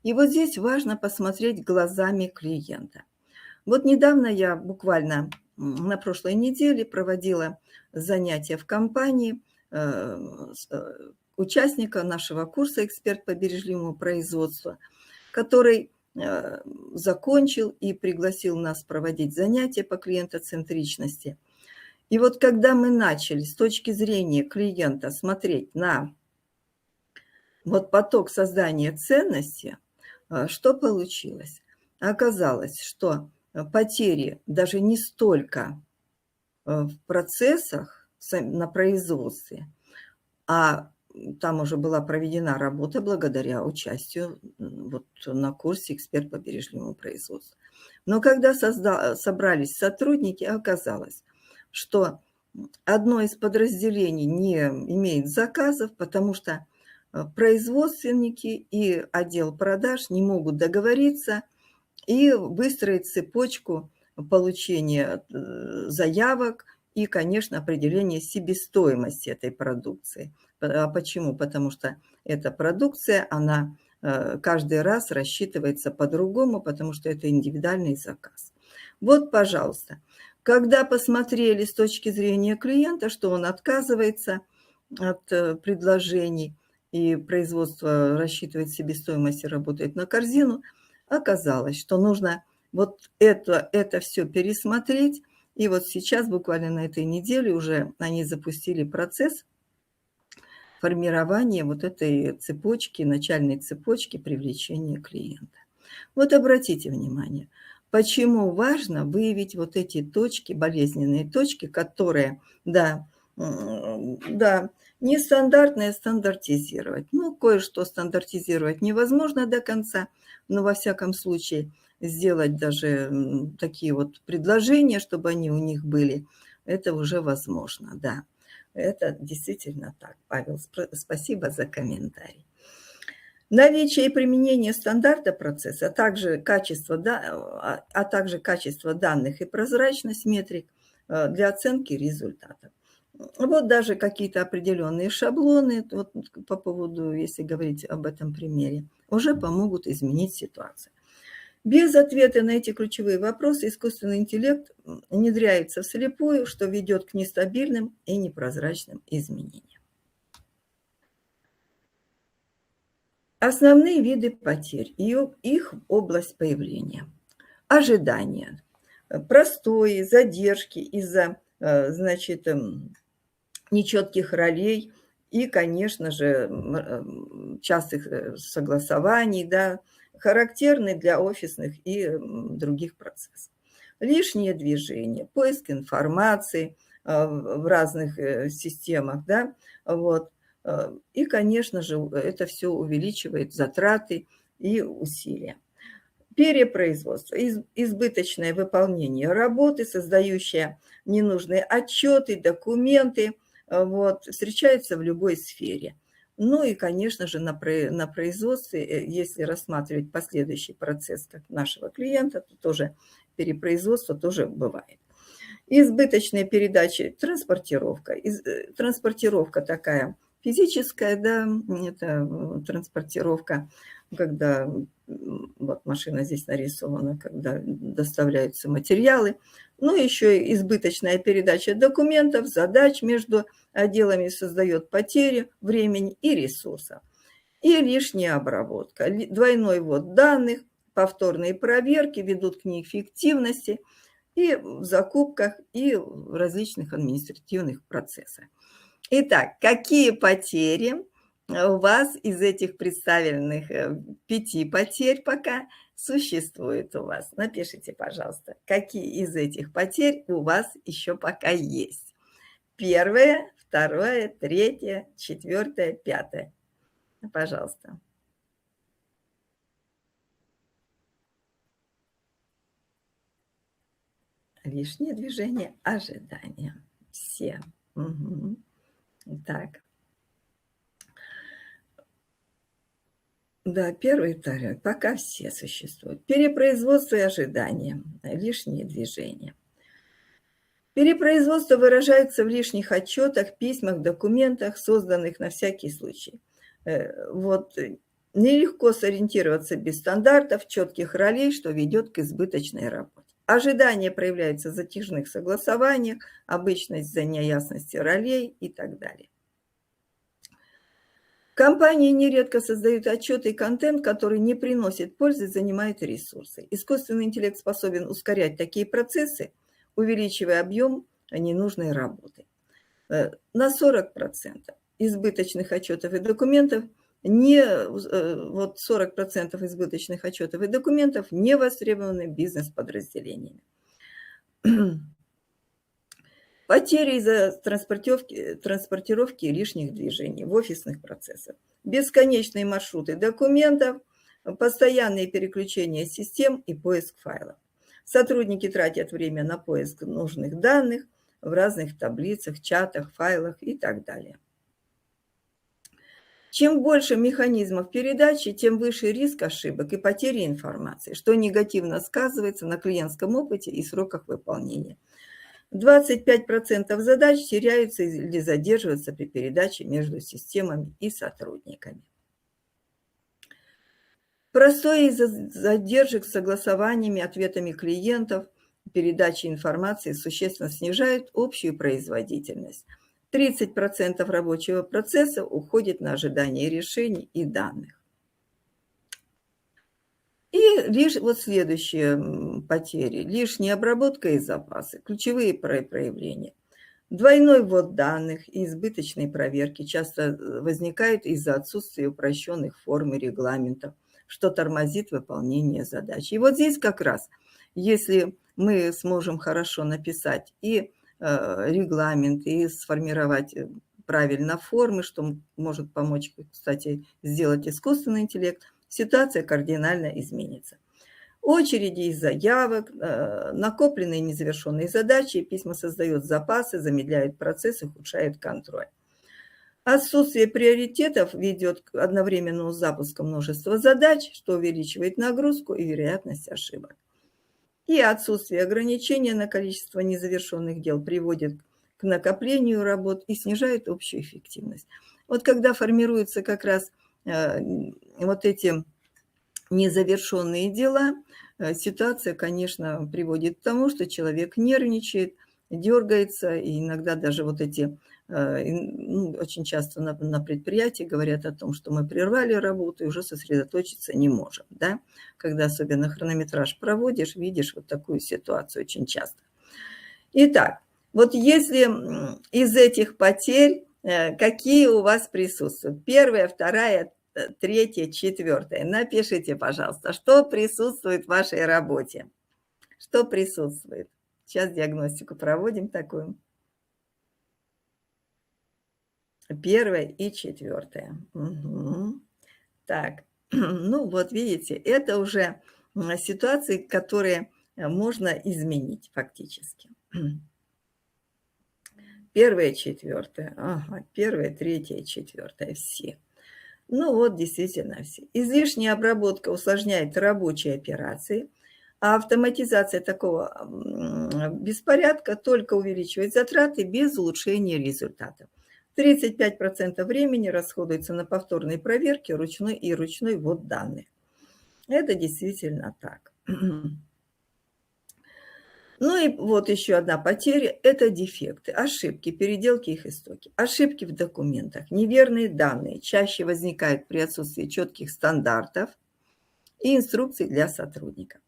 И вот здесь важно посмотреть глазами клиента. Вот недавно я буквально на прошлой неделе проводила занятия в компании участника нашего курса «Эксперт по бережливому производству», который закончил и пригласил нас проводить занятия по клиентоцентричности. И вот когда мы начали с точки зрения клиента смотреть на вот поток создания ценности, что получилось? Оказалось, что потери даже не столько в процессах на производстве, а там уже была проведена работа благодаря участию вот на курсе «Эксперт по бережливому производству». Но когда собрались сотрудники, оказалось, что одно из подразделений не имеет заказов, потому что производственники и отдел продаж не могут договориться и выстроить цепочку получения заявок и, конечно, определения себестоимости этой продукции. А почему? Потому что эта продукция, она каждый раз рассчитывается по-другому, потому что это индивидуальный заказ. Вот, пожалуйста, когда посмотрели с точки зрения клиента, что он отказывается от предложений, и производство рассчитывает себестоимость и работает на корзину, оказалось, что нужно вот это все пересмотреть. И вот сейчас, буквально на этой неделе, уже они запустили процесс формирования вот этой цепочки, начальной цепочки привлечения клиента. Вот обратите внимание, почему важно выявить вот эти точки, болезненные точки, которые, да, нестандартное стандартизировать. Ну, кое-что стандартизировать невозможно до конца, но во всяком случае сделать даже такие вот предложения, чтобы они у них были, это уже возможно, да. Это действительно так, Павел. Спасибо за комментарий. Наличие и применение стандарта процесса, а также качество данных и прозрачность метрик для оценки результатов. Вот даже какие-то определенные шаблоны, вот по поводу, если говорить об этом примере, уже помогут изменить ситуацию. Без ответа на эти ключевые вопросы искусственный интеллект внедряется вслепую, что ведет к нестабильным и непрозрачным изменениям. Основные виды потерь и их область появления. Ожидания. Простои, задержки из-за, значит, нечетких ролей и, конечно же, частых согласований, да, характерны для офисных и других процессов. Лишние движения, поиск информации в разных системах, да, вот. И, конечно же, это все увеличивает затраты и усилия. Перепроизводство, избыточное выполнение работы, создающее ненужные отчеты, документы, вот, встречается в любой сфере. Ну и, конечно же, на производстве, если рассматривать последующий процесс как нашего клиента, то тоже перепроизводство тоже бывает. Избыточная передача, транспортировка. Транспортировка такая физическая, да, это транспортировка, когда вот машина здесь нарисована, когда доставляются материалы. Ну, еще и избыточная передача документов, задач между отделами создает потери времени и ресурсов. И лишняя обработка. Двойной ввод данных, повторные проверки ведут к неэффективности и в закупках, и в различных административных процессах. Итак, какие потери у вас из этих представленных 5 потерь пока существует у вас? Напишите, пожалуйста, какие из этих потерь у вас еще пока есть. 1, 2, 3, 4, 5. Пожалуйста. Лишнее движение, ожидания. Все. Угу. Так. Да, 1 и 2. Пока все существуют. Перепроизводство и ожидания. Лишние движения. Перепроизводство выражается в лишних отчетах, письмах, документах, созданных на всякий случай. Вот Нелегко сориентироваться без стандартов, четких ролей, что ведет к избыточной работе. Ожидания проявляются в затяжных согласованиях, обычно из-за неясности ролей и так далее. Компании нередко создают отчеты и контент, который не приносит пользы, занимает ресурсы. Искусственный интеллект способен ускорять такие процессы, увеличивая объем ненужной работы. На 40% избыточных отчетов и документов вот 40% избыточных отчетов и документов не востребованы бизнес-подразделениями. Потери из-за транспортировки лишних движений в офисных процессах, бесконечные маршруты документов, постоянные переключения систем и поиск файлов. Сотрудники тратят время на поиск нужных данных в разных таблицах, чатах, файлах и так далее. Чем больше механизмов передачи, тем выше риск ошибок и потери информации, что негативно сказывается на клиентском опыте и сроках выполнения. 25% задач теряются или задерживаются при передаче между системами и сотрудниками. Простое из-за задержек с согласованиями, ответами клиентов, передачей информации существенно снижает общую производительность. 30% рабочего процесса уходит на ожидание решений и данных. И лишь вот следующие потери. Лишняя обработка и запасы. Ключевые проявления. Двойной ввод данных и избыточные проверки часто возникают из-за отсутствия упрощенных форм и регламентов, что тормозит выполнение задач. И вот здесь как раз, если мы сможем хорошо написать и регламент, и сформировать правильно формы, что может помочь, кстати, сделать искусственный интеллект, ситуация кардинально изменится. Очереди из заявок, накопленные незавершенные задачи, письма создают запасы, замедляют процесс, ухудшают контроль. Отсутствие приоритетов ведет к одновременному запуску множества задач, что увеличивает нагрузку и вероятность ошибок. И отсутствие ограничения на количество незавершенных дел приводит к накоплению работ и снижает общую эффективность. Вот когда формируются как раз вот эти незавершенные дела, ситуация, конечно, приводит к тому, что человек нервничает, дергается, и иногда даже вот эти, очень часто на предприятии говорят о том, что мы прервали работу и уже сосредоточиться не можем, да? Когда особенно хронометраж проводишь, видишь вот такую ситуацию очень часто. Итак, вот если из этих потерь, какие у вас присутствуют? Первая, вторая, третья, четвертая. Напишите, пожалуйста, что присутствует в вашей работе. Что присутствует? Сейчас диагностику проводим такую. Первая и четвертая. Угу. Так, ну вот видите, это уже ситуации, которые можно изменить фактически. Первая, четвертая. Ага, первая, третья, четвертая. Все. Ну вот, действительно все. Излишняя обработка усложняет рабочие операции, а автоматизация такого беспорядка только увеличивает затраты без улучшения результатов. 35% времени расходуется на повторные проверки ручной ввод данных. Это действительно так. Ну и вот еще одна потеря – это дефекты, ошибки, переделки их истоки. Ошибки в документах, неверные данные чаще возникают при отсутствии четких стандартов и инструкций для сотрудников.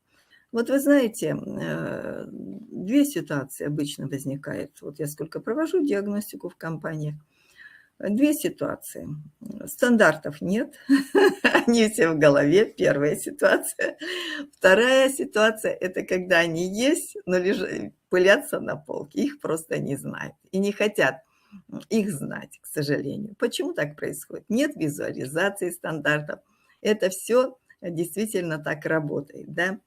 Вот вы знаете, две ситуации обычно возникают. Вот я сколько провожу диагностику в компаниях. Две ситуации. Стандартов нет, они все в голове, первая ситуация. Вторая ситуация – это когда они есть, но пылятся на полке, их просто не знают и не хотят их знать, к сожалению. Почему так происходит? Нет визуализации стандартов. Это все действительно так работает, да?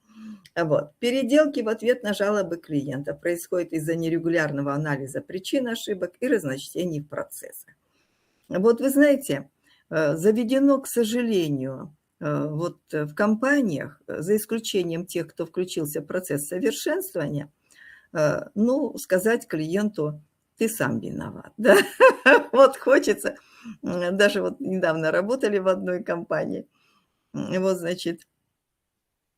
Вот. Переделки в ответ на жалобы клиента происходят из-за нерегулярного анализа причин ошибок и разночтений в процессах. Вот вы знаете, заведено, к сожалению, вот в компаниях, за исключением тех, кто включился в процесс совершенствования, ну, сказать клиенту: ты сам виноват. Да? Вот хочется, даже вот недавно работали в одной компании, Вот, значит,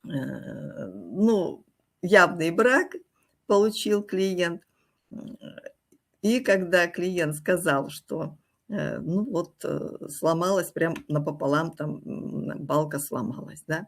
ну, явный брак получил клиент. И когда клиент сказал, что, ну вот, сломалась прям напополам, там, балка сломалась, да.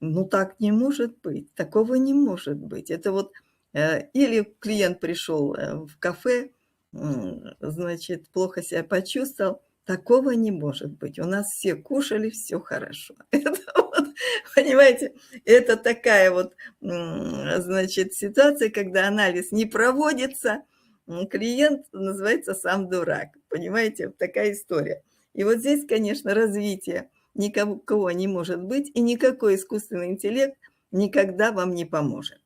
Ну, так не может быть, такого не может быть. Это вот, или клиент пришел, в кафе, значит, плохо себя почувствовал. Такого не может быть. У нас все кушали, все хорошо. Это вот, понимаете, это такая вот, значит, ситуация, когда анализ не проводится, клиент называется сам дурак. Понимаете, вот такая история. И вот здесь, конечно, развитие никого не может быть, и никакой искусственный интеллект никогда вам не поможет.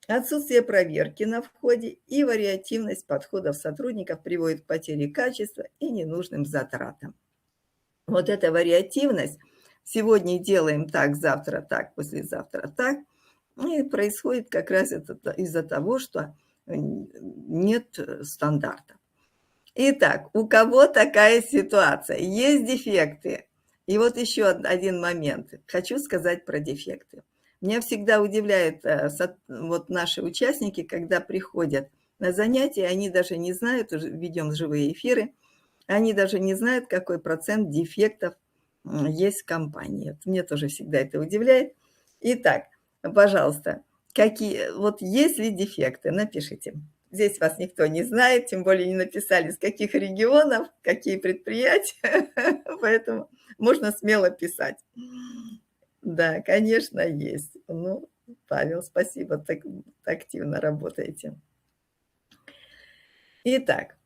Отсутствие проверки на входе и вариативность подходов сотрудников приводит к потере качества и ненужным затратам. Вот эта вариативность, сегодня делаем так, завтра так, послезавтра так, и происходит как раз это из-за того, что нет стандарта. Итак, у кого такая ситуация? Есть дефекты. И вот еще один момент. Хочу сказать про дефекты. Меня всегда удивляет вот наши участники, когда приходят на занятия, они даже не знают, ведем живые эфиры, они даже не знают, какой процент дефектов есть в компании. Вот мне тоже всегда это удивляет. Итак, пожалуйста, вот есть ли дефекты? Напишите. Здесь вас никто не знает, тем более не написали, с каких регионов, какие предприятия, поэтому можно смело писать. Да, конечно, есть. Ну, Павел, спасибо, так активно работаете. Итак,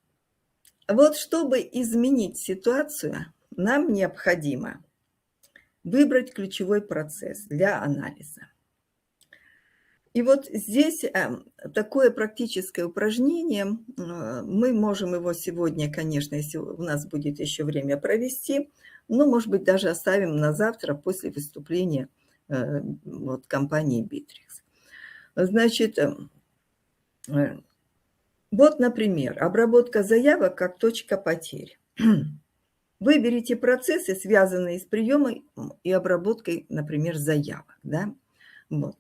вот чтобы изменить ситуацию, нам необходимо выбрать ключевой процесс для анализа. И вот здесь такое практическое упражнение, мы можем его сегодня, конечно, если у нас будет еще время, провести, но, может быть, даже оставим на завтра после выступления вот, компании Bittrex. Значит, вот, например, обработка заявок как точка потерь. Выберите процессы, связанные с приемом и обработкой, например, заявок. Да? Вот.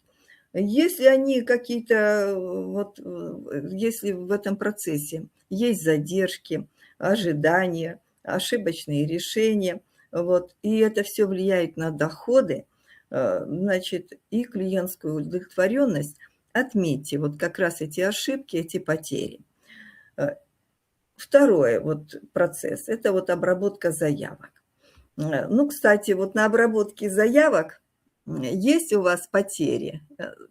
Если они какие-то, вот, если в этом процессе есть задержки, ожидания, ошибочные решения, вот, и это все влияет на доходы, значит, и клиентскую удовлетворенность, отметьте вот как раз эти ошибки, эти потери. Второе вот процесс – это вот обработка заявок. Ну, кстати, вот на обработке заявок есть у вас потери?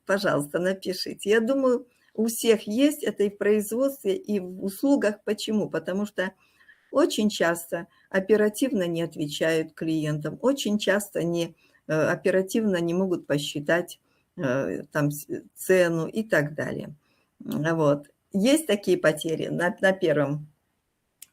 Пожалуйста, напишите. Я думаю, у всех есть это и в производстве, и в услугах. Почему? Потому что очень часто оперативно не отвечают клиентам, очень часто оперативно не могут посчитать там цену и так далее. Вот. Есть такие потери на первом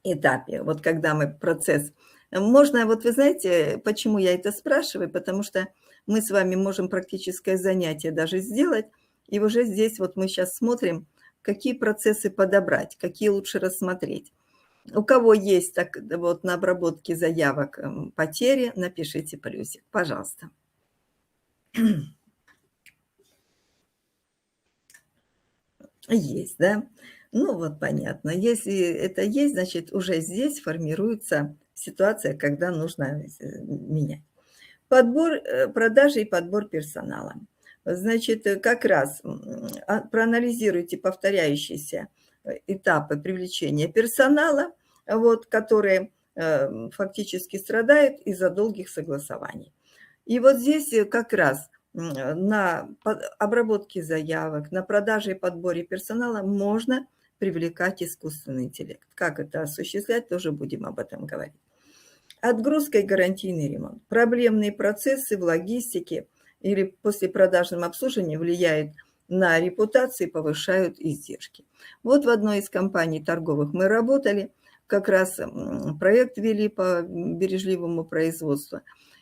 этапе, вот когда мы процесс. Можно, вот вы знаете, почему я это спрашиваю? Потому что мы с вами можем практическое занятие даже сделать, и уже здесь вот мы сейчас смотрим, какие процессы подобрать, какие лучше рассмотреть. У кого есть так вот на обработке заявок потери, напишите плюсик, пожалуйста. Есть, да? Ну вот понятно. Если это есть, значит, уже здесь формируется ситуация, когда нужно менять. Продажи и подбор персонала. Значит, как раз проанализируйте повторяющиеся этапы привлечения персонала, вот, которые фактически страдают из-за долгих согласований. И вот здесь как раз на обработке заявок, на продаже и подборе персонала можно привлекать искусственный интеллект. Как это осуществлять, тоже будем об этом говорить. Отгрузка и гарантийный ремонт. Проблемные процессы в логистике или послепродажном обслуживании влияют на репутацию и повышают издержки. Вот в одной из компаний торговых мы работали, как раз проект вели по бережливому производству.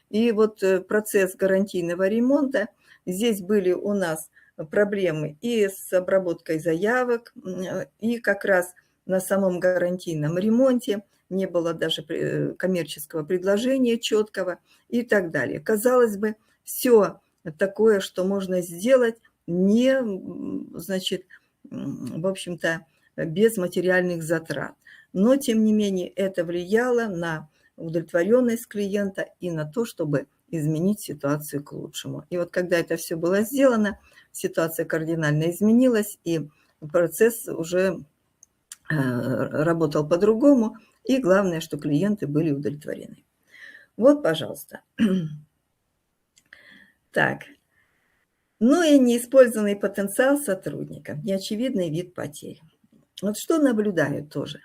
И вот процесс гарантийного ремонта, здесь были у нас проблемы и с обработкой заявок, и как раз на самом гарантийном ремонте не было даже коммерческого предложения четкого и так далее. Казалось бы, все такое, что можно сделать, не, значит, в общем-то, без материальных затрат. Но, тем не менее, это влияло на удовлетворенность клиента и на то, чтобы изменить ситуацию к лучшему. И вот когда это все было сделано, ситуация кардинально изменилась, и процесс уже работал по-другому, и главное, что клиенты были удовлетворены. Вот, пожалуйста. Так. Ну и неиспользованный потенциал сотрудника, неочевидный вид потерь. Вот что наблюдаю тоже.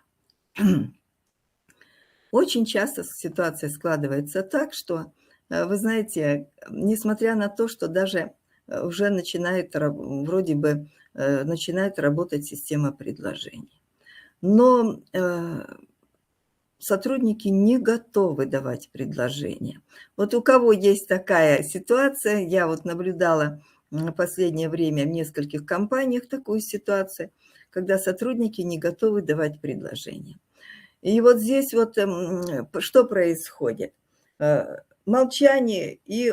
Очень часто ситуация складывается так, что, вы знаете, несмотря на то, что даже уже начинает, вроде бы, начинает работать система предложений, но сотрудники не готовы давать предложения. Вот у кого есть такая ситуация, я вот наблюдала в последнее время в нескольких компаниях такую ситуацию, когда сотрудники не готовы давать предложения. И вот здесь вот что происходит? Молчание, и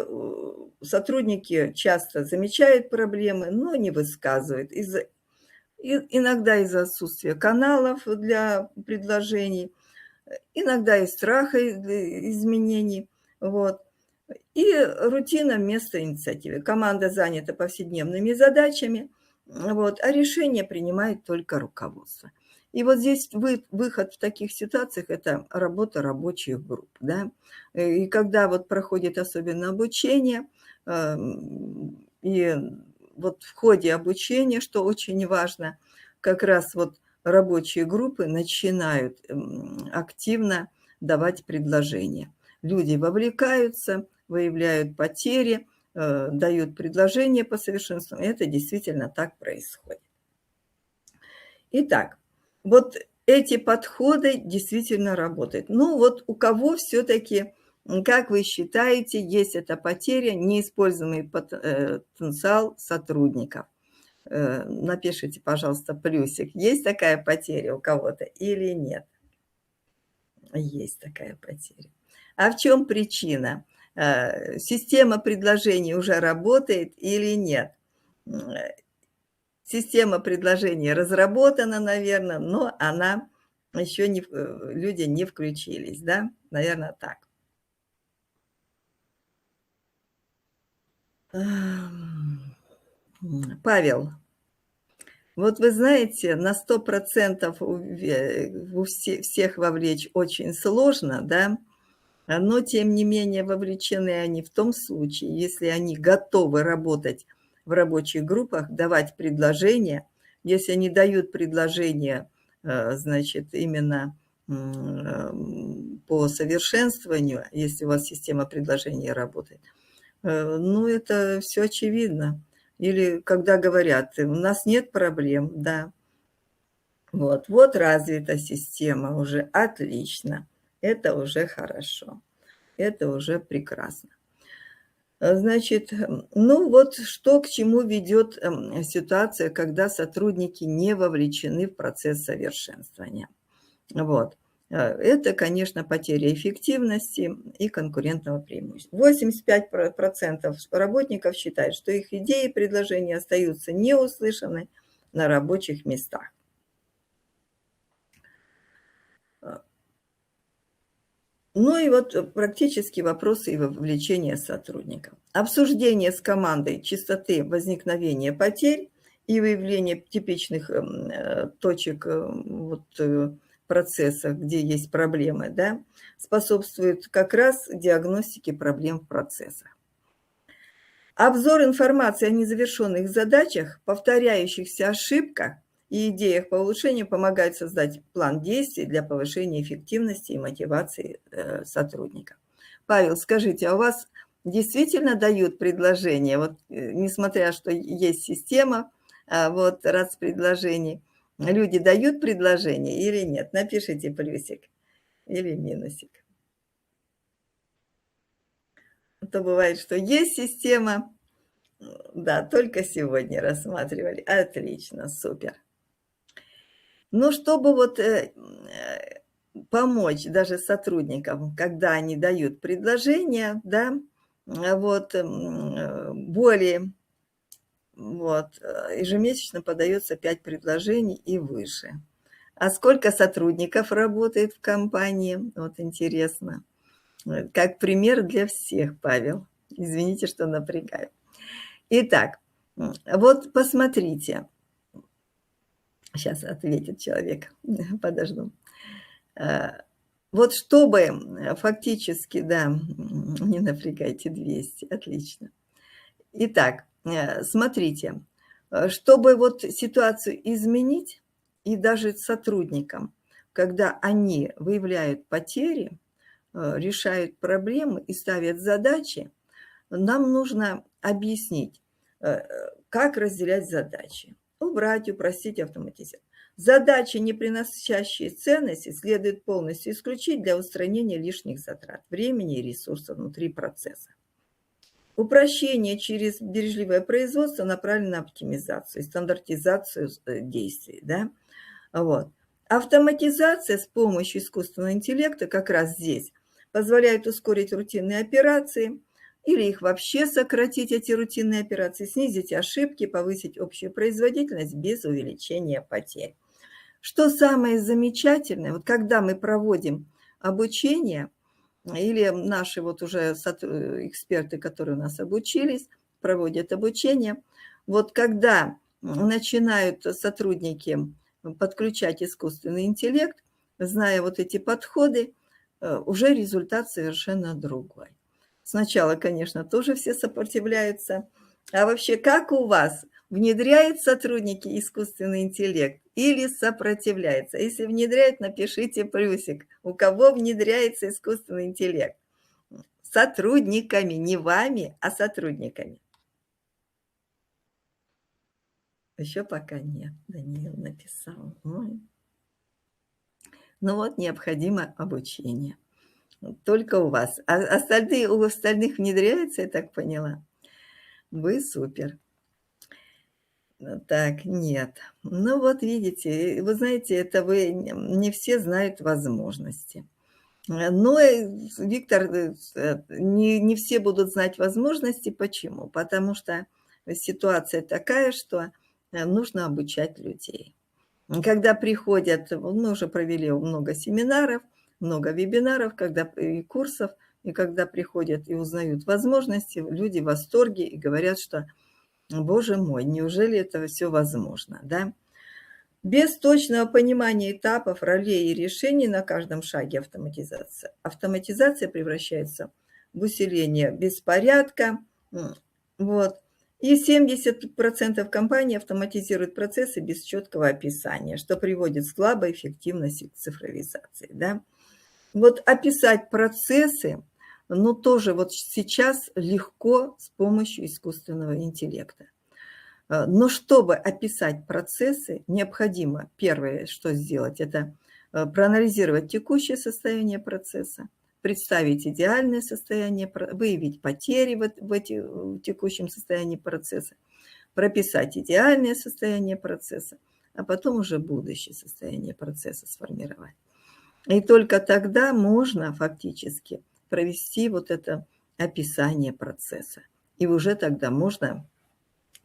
сотрудники часто замечают проблемы, но не высказывают. Иногда из-за отсутствия каналов для предложений, иногда из страха изменений. Вот. И рутина вместо инициативы. Команда занята повседневными задачами, вот, а решение принимает только руководство. И вот здесь выход в таких ситуациях – это работа рабочих групп. Да? И когда вот проходит особенно обучение, и вот в ходе обучения, что очень важно, как раз вот рабочие группы начинают активно давать предложения. Люди вовлекаются, выявляют потери, дают предложения по совершенствованию. Это действительно так происходит. Итак, вот эти подходы действительно работают. Ну вот у кого все-таки, как вы считаете, есть эта потеря, неиспользуемый потенциал сотрудников? Напишите, пожалуйста, плюсик. Есть такая потеря у кого-то или нет? Есть такая потеря. А в чем причина? Система предложений уже работает или нет? Система предложений разработана, наверное, но она еще не, люди не включились, да? Наверное, так. Павел, вот вы знаете, на 100% всех вовлечь очень сложно, да? Но, тем не менее, вовлечены они в том случае, если они готовы работать в рабочих группах, давать предложения. Если они дают предложения, значит, именно по совершенствованию, если у вас система предложений работает, ну, это все очевидно. Или когда говорят, у нас нет проблем, да. Вот развита система уже, отлично. Это уже хорошо. Это уже прекрасно. Значит, ну вот что к чему ведет ситуация, когда сотрудники не вовлечены в процесс совершенствования. Вот. Это, конечно, потеря эффективности и конкурентного преимущества. 85% работников считают, что их идеи и предложения остаются неуслышаны на рабочих местах. Ну и вот практически вопросы и вовлечения сотрудников. Обсуждение с командой частоты возникновения потерь и выявление типичных точек вот, процесса, где есть проблемы, да, способствует как раз диагностике проблем в процессах. Обзор информации о незавершенных задачах, повторяющихся ошибках и идеях по улучшению помогает создать план действий для повышения эффективности и мотивации сотрудников. Павел, скажите, а у вас действительно дают предложения, вот несмотря что есть система, вот раз предложений, люди дают предложения или нет? Напишите плюсик или минусик. То бывает, что есть система, да, только сегодня рассматривали. Отлично, супер. Ну, чтобы вот помочь даже сотрудникам, когда они дают предложения, да, вот, более, вот, ежемесячно подается 5 предложений и выше. А сколько сотрудников работает в компании? Вот интересно. Как пример для всех, Павел. Извините, что напрягаю. Итак, вот посмотрите. Сейчас ответит человек. Подожду. Вот чтобы фактически, да, не напрягайте 200, отлично. Итак, смотрите, чтобы вот ситуацию изменить, и даже сотрудникам, когда они выявляют потери, решают проблемы и ставят задачи, нам нужно объяснить, как разделять задачи. Убрать, упростить, автоматизировать. Задачи, не приносящие ценности, следует полностью исключить для устранения лишних затрат времени и ресурсов внутри процесса. Упрощение через бережливое производство направлено на оптимизацию и стандартизацию действий. Да? Вот. Автоматизация с помощью искусственного интеллекта как раз здесь позволяет ускорить рутинные операции или их вообще сократить, эти рутинные операции, снизить ошибки, повысить общую производительность без увеличения потерь. Что самое замечательное, вот когда мы проводим обучение, или наши вот уже эксперты, которые у нас обучились, проводят обучение, вот когда начинают сотрудники подключать искусственный интеллект, зная вот эти подходы, уже результат совершенно другой. Сначала, конечно, тоже все сопротивляются. А вообще, как у вас? Внедряют сотрудники искусственный интеллект или сопротивляется? Если внедряют, напишите плюсик. У кого внедряется искусственный интеллект? Сотрудниками, не вами, а сотрудниками. Еще пока нет, Даниил написал. Ой. Ну вот, необходимо обучение. Только у вас. А остальные, у остальных внедряется, я так поняла. Вы супер. Так, нет. Ну вот видите, вы знаете, это вы не все знают возможности. Но, Виктор, не все будут знать возможности. Почему? Потому что ситуация такая, что нужно обучать людей. Когда приходят, мы уже провели много семинаров, много вебинаров, и курсов, и когда приходят и узнают возможности, люди в восторге и говорят, что, боже мой, неужели это все возможно, да? Без точного понимания этапов, ролей и решений на каждом шаге автоматизация превращается в усиление беспорядка. Вот. И 70% компаний автоматизируют процессы без четкого описания, что приводит к слабой эффективности цифровизации. Да? Вот описать процессы, ну, тоже вот сейчас легко с помощью искусственного интеллекта. Но чтобы описать процессы, необходимо первое, что сделать, это проанализировать текущее состояние процесса, представить идеальное состояние, выявить потери в текущем состоянии процесса, прописать идеальное состояние процесса, а потом уже будущее состояние процесса сформировать. И только тогда можно фактически провести вот это описание процесса. И уже тогда можно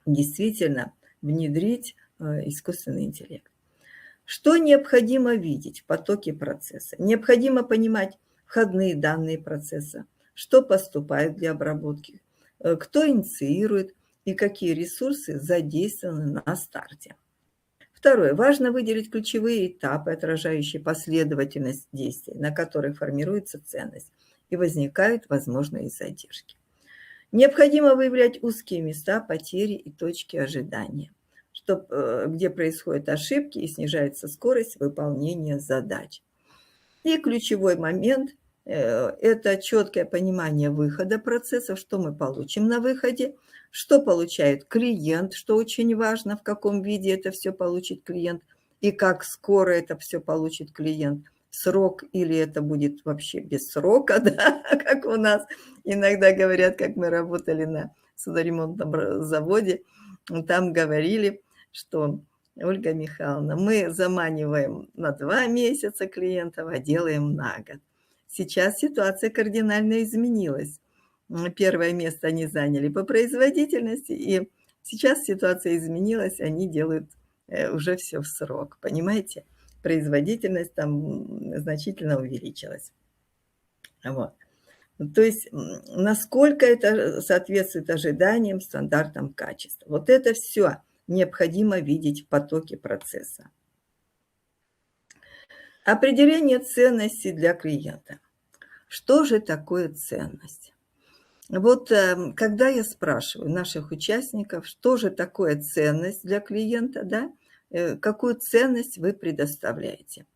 действительно внедрить искусственный интеллект. Что необходимо видеть в потоке процесса? Необходимо понимать входные данные процесса, что поступает для обработки, кто инициирует и какие ресурсы задействованы на старте. Второе. Важно выделить ключевые этапы, отражающие последовательность действий, на которых формируется ценность и возникают возможные задержки. Необходимо выявлять узкие места, потери и точки ожидания, где происходят ошибки и снижается скорость выполнения задач. И ключевой момент – это четкое понимание выхода процессов, что мы получим на выходе, что получает клиент, что очень важно, в каком виде это все получит клиент и как скоро это все получит клиент. Срок или это будет вообще без срока, да, как у нас иногда говорят, как мы работали на судоремонтном заводе, там говорили, что Ольга Михайловна, мы заманиваем на 2 месяца клиентов, а делаем на год. Сейчас ситуация кардинально изменилась. Первое место они заняли по производительности, и сейчас ситуация изменилась, они делают уже все в срок, понимаете? Производительность там значительно увеличилась. Вот. То есть, насколько это соответствует ожиданиям, стандартам качества. Вот это все необходимо видеть в потоке процесса. Определение ценности для клиента. Что же такое ценность? Вот когда я спрашиваю наших участников, что же такое ценность для клиента, да, какую ценность вы предоставляете?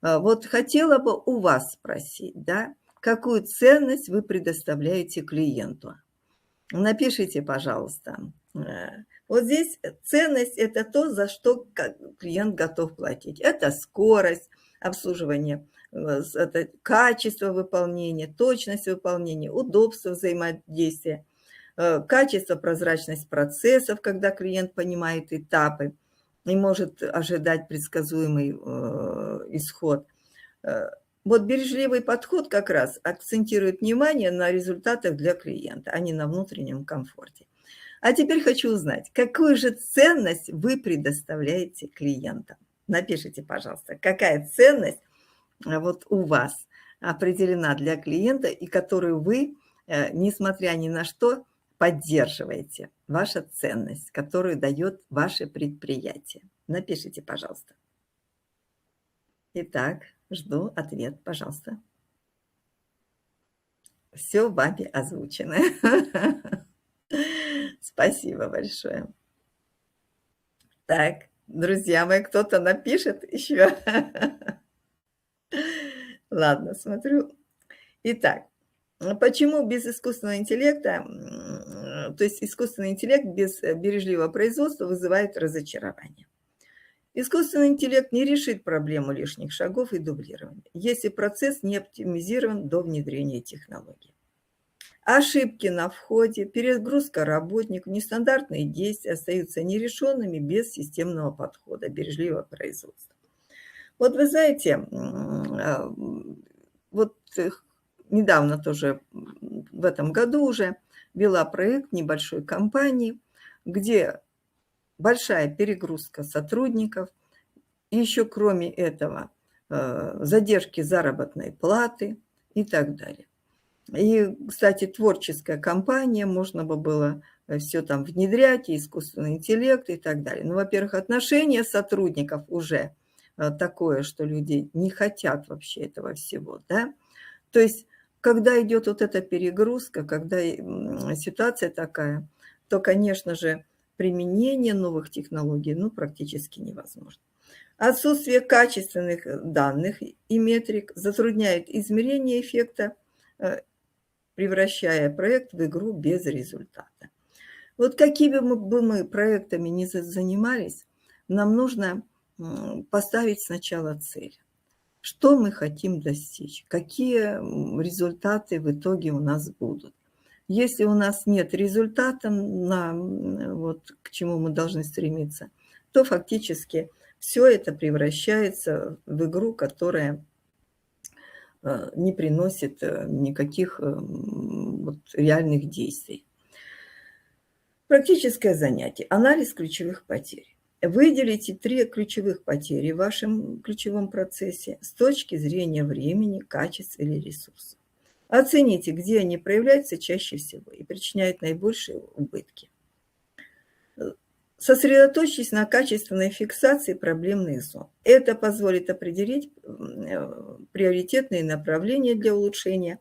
Вот хотела бы у вас спросить, да, какую ценность вы предоставляете клиенту? Напишите, пожалуйста. Вот здесь ценность – это то, за что клиент готов платить. Это скорость обслуживания, это качество выполнения, точность выполнения, удобство взаимодействия, качество, прозрачность процессов, когда клиент понимает этапы и может ожидать предсказуемый исход. Вот бережливый подход как раз акцентирует внимание на результатах для клиента, а не на внутреннем комфорте. А теперь хочу узнать, какую же ценность вы предоставляете клиентам? Напишите, пожалуйста, какая ценность вот у вас определена для клиента и которую вы, несмотря ни на что, поддерживаете. Ваша ценность, которую дает ваше предприятие. Напишите, пожалуйста. Итак, жду ответ, пожалуйста. Все вами озвучено. Спасибо большое. Так, друзья мои, кто-то напишет еще. Ладно, смотрю. Итак, почему без искусственного интеллекта, то есть искусственный интеллект без бережливого производства вызывает разочарование? Искусственный интеллект не решит проблему лишних шагов и дублирования, если процесс не оптимизирован до внедрения технологий. Ошибки на входе, перегрузка работников, нестандартные действия остаются нерешенными без системного подхода, бережливого производства. Вот вы знаете, вот недавно тоже, в этом году уже, вела проект небольшой компании, где большая перегрузка сотрудников, и еще кроме этого задержки заработной платы и так далее. И, кстати, творческая компания, можно бы было все там внедрять, и искусственный интеллект и так далее. Ну, во-первых, отношение сотрудников уже такое, что люди не хотят вообще этого всего, да. То есть, когда идет вот эта перегрузка, когда ситуация такая, то, конечно же, применение новых технологий, ну, практически невозможно. Отсутствие качественных данных и метрик затрудняет измерение эффекта, превращая проект в игру без результата. Вот какими бы мы проектами ни занимались, нам нужно поставить сначала цель. Что мы хотим достичь? Какие результаты в итоге у нас будут? Если у нас нет результата, вот, к чему мы должны стремиться, то фактически все это превращается в игру, которая не приносит никаких вот, реальных действий. Практическое занятие. Анализ ключевых потерь. Выделите 3 ключевых потери в вашем ключевом процессе с точки зрения времени, качества или ресурсов. Оцените, где они проявляются чаще всего и причиняют наибольшие убытки. Сосредоточьтесь на качественной фиксации проблемных зон. Это позволит определить приоритетные направления для улучшения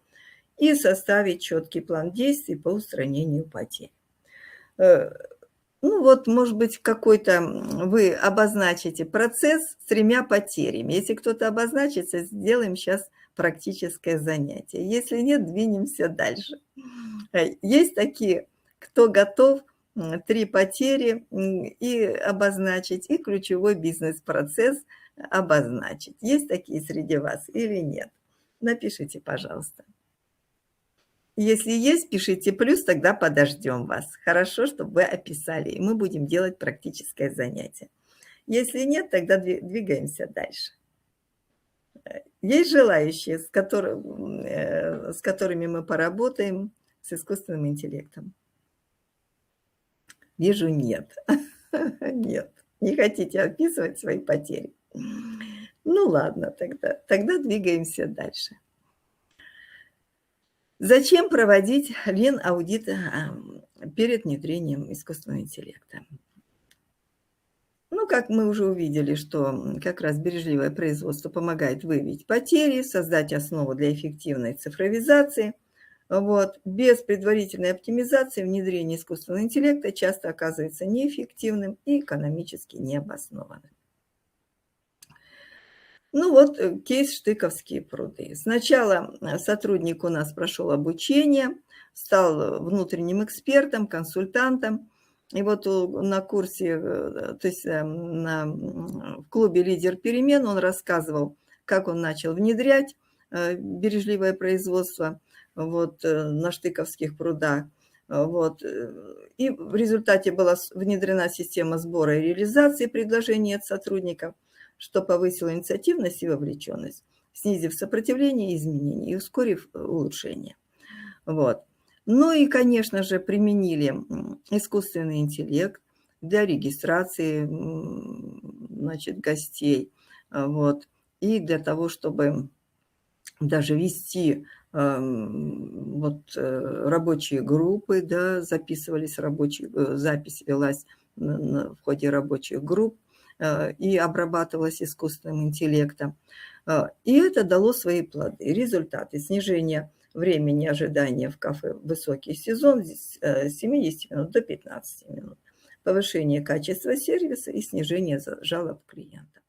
и составить четкий план действий по устранению потерь. Ну вот, может быть, какой-то вы обозначите процесс с 3 потерями. Если кто-то обозначится, сделаем сейчас практическое занятие. Если нет, двинемся дальше. Есть такие, кто готов 3 потери и обозначить, и ключевой бизнес-процесс обозначить. Есть такие среди вас или нет? Напишите, пожалуйста. Если есть, пишите плюс, тогда подождем вас. Хорошо, чтобы вы описали, и мы будем делать практическое занятие. Если нет, тогда двигаемся дальше. Есть желающие, с которыми мы поработаем с искусственным интеллектом? Вижу, нет. Нет, не хотите описывать свои потери. Ну ладно, тогда двигаемся дальше. Зачем проводить Лен-аудит перед внедрением искусственного интеллекта? Ну, как мы уже увидели, что как раз бережливое производство помогает выявить потери, создать основу для эффективной цифровизации. Вот. Без предварительной оптимизации внедрение искусственного интеллекта часто оказывается неэффективным и экономически необоснованным. Ну вот кейс «Штыковские пруды». Сначала сотрудник у нас прошел обучение, стал внутренним экспертом, консультантом. И вот на курсе, то есть в клубе «Лидер перемен» он рассказывал, как он начал внедрять бережливое производство вот, на Штыковских прудах. Вот. И в результате была внедрена система сбора и реализации предложений от сотрудников, что повысило инициативность и вовлеченность, снизив сопротивление изменений и ускорив улучшение. Вот. Ну и, конечно же, применили искусственный интеллект для регистрации, значит, гостей. Вот. И для того, чтобы даже вести вот, рабочие группы, да, запись велась в ходе рабочих групп и обрабатывалась искусственным интеллектом. И это дало свои плоды. Результаты: снижение времени ожидания в кафе в высокий сезон с 70 минут до 15 минут, повышение качества сервиса и снижение жалоб клиентов.